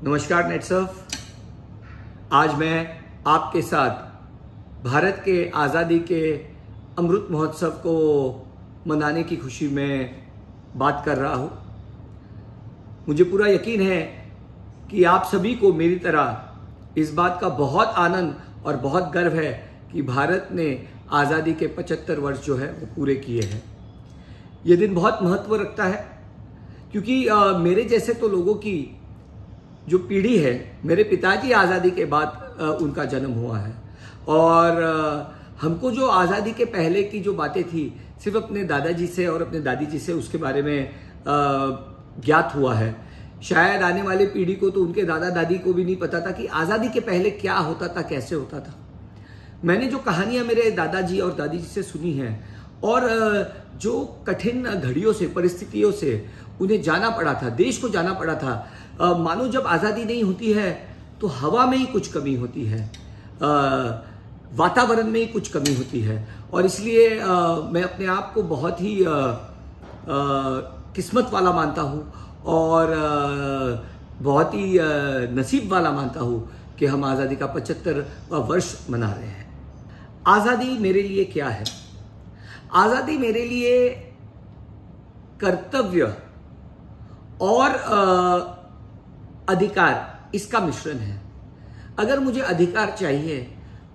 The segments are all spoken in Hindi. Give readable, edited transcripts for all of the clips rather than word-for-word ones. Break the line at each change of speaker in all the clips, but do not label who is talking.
नमस्कार नेटसर्फ। आज मैं आपके साथ भारत के आज़ादी के अमृत महोत्सव को मनाने की खुशी में बात कर रहा हूँ। मुझे पूरा यकीन है कि आप सभी को मेरी तरह इस बात का बहुत आनंद और बहुत गर्व है कि भारत ने आज़ादी के 75 वर्ष जो है वो पूरे किए हैं। ये दिन बहुत महत्व रखता है क्योंकि मेरे जैसे तो लोगों की जो पीढ़ी है, मेरे पिताजी आज़ादी के बाद उनका जन्म हुआ है और हमको जो आज़ादी के पहले की जो बातें थी सिर्फ अपने दादाजी से और अपने दादी जी से उसके बारे में ज्ञात हुआ है। शायद आने वाली पीढ़ी को तो उनके दादा दादी को भी नहीं पता था कि आज़ादी के पहले क्या होता था, कैसे होता था। मैंने जो कहानियाँ मेरे दादाजी और दादी जी से सुनी हैं और जो कठिन घड़ियों से, परिस्थितियों से उन्हें जाना पड़ा था, देश को जाना पड़ा था। मानो जब आज़ादी नहीं होती है तो हवा में ही कुछ कमी होती है, वातावरण में ही कुछ कमी होती है और इसलिए मैं अपने आप को बहुत ही किस्मत वाला मानता हूँ और बहुत ही नसीब वाला मानता हूँ कि हम आज़ादी का 75वां वर्ष मना रहे हैं। आज़ादी मेरे लिए क्या है? आज़ादी मेरे लिए कर्तव्य और अधिकार, इसका मिश्रण है। अगर मुझे अधिकार चाहिए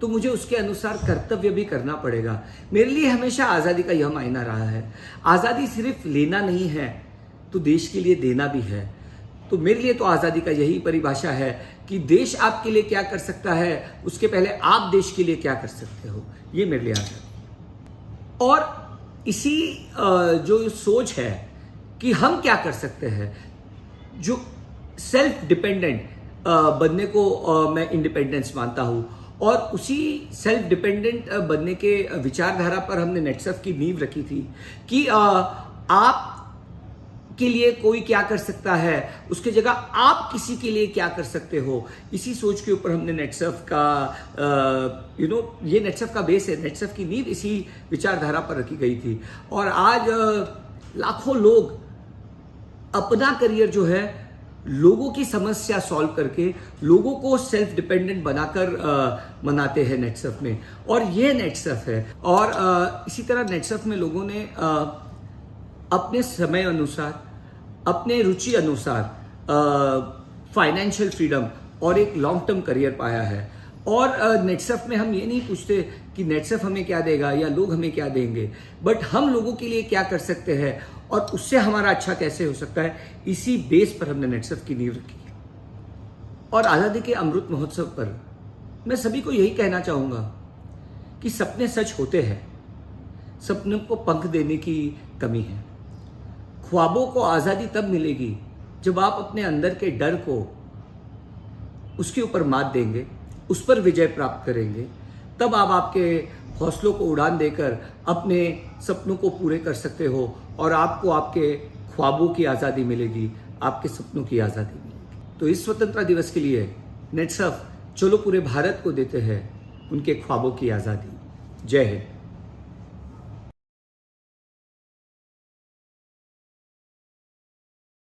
तो मुझे उसके अनुसार कर्तव्य भी करना पड़ेगा। मेरे लिए हमेशा आज़ादी का यह मायना रहा है। आज़ादी सिर्फ लेना नहीं है तो देश के लिए देना भी है। तो मेरे लिए तो आज़ादी का यही परिभाषा है कि देश आपके लिए क्या कर सकता है, उसके पहले आप देश के लिए क्या कर सकते हो। ये मेरे लिए आज़ादी। और इसी जो सोच है कि हम क्या कर सकते हैं, जो सेल्फ डिपेंडेंट बनने को मैं इंडिपेंडेंस मानता हूँ और उसी सेल्फ डिपेंडेंट बनने के विचारधारा पर हमने नेटसर्फ की नींव रखी थी कि आप के लिए कोई क्या कर सकता है, उसके जगह आप किसी के लिए क्या कर सकते हो। इसी सोच के ऊपर हमने नेटसर्फ का ये नेटसर्फ का बेस है, नेटसर्फ की नींव इसी विचारधारा पर रखी गई थी। और आज लाखों लोग अपना करियर जो है लोगों की समस्या सॉल्व करके लोगों को सेल्फ डिपेंडेंट बनाकर मनाते हैं नेटसर्फ में, और ये नेटसर्फ है। और इसी तरह नेटसर्फ में लोगों ने अपने समय अनुसार, अपने रुचि अनुसार फाइनेंशियल फ्रीडम और एक लॉन्ग टर्म करियर पाया है। और नेटसर्फ में हम ये नहीं पूछते कि नेटसर्फ हमें क्या देगा या लोग हमें क्या देंगे, बट हम लोगों के लिए क्या कर सकते हैं और उससे हमारा अच्छा कैसे हो सकता है। इसी बेस पर हमने नेटसर्फ की नींव रखी है। और आज़ादी के अमृत महोत्सव पर मैं सभी को यही कहना चाहूँगा कि सपने सच होते हैं, सपनों को पंख देने की कमी है। ख्वाबों को आज़ादी तब मिलेगी जब आप अपने अंदर के डर को, उसके ऊपर मात देंगे, उस पर विजय प्राप्त करेंगे। तब आप आपके हौसलों को उड़ान देकर अपने सपनों को पूरे कर सकते हो और आपको आपके ख्वाबों की आज़ादी मिलेगी, आपके सपनों की आज़ादी मिलेगी। तो इस स्वतंत्रता दिवस के लिए नेटसर्फ चलो पूरे भारत को देते हैं उनके ख्वाबों की आज़ादी। जय हिंद।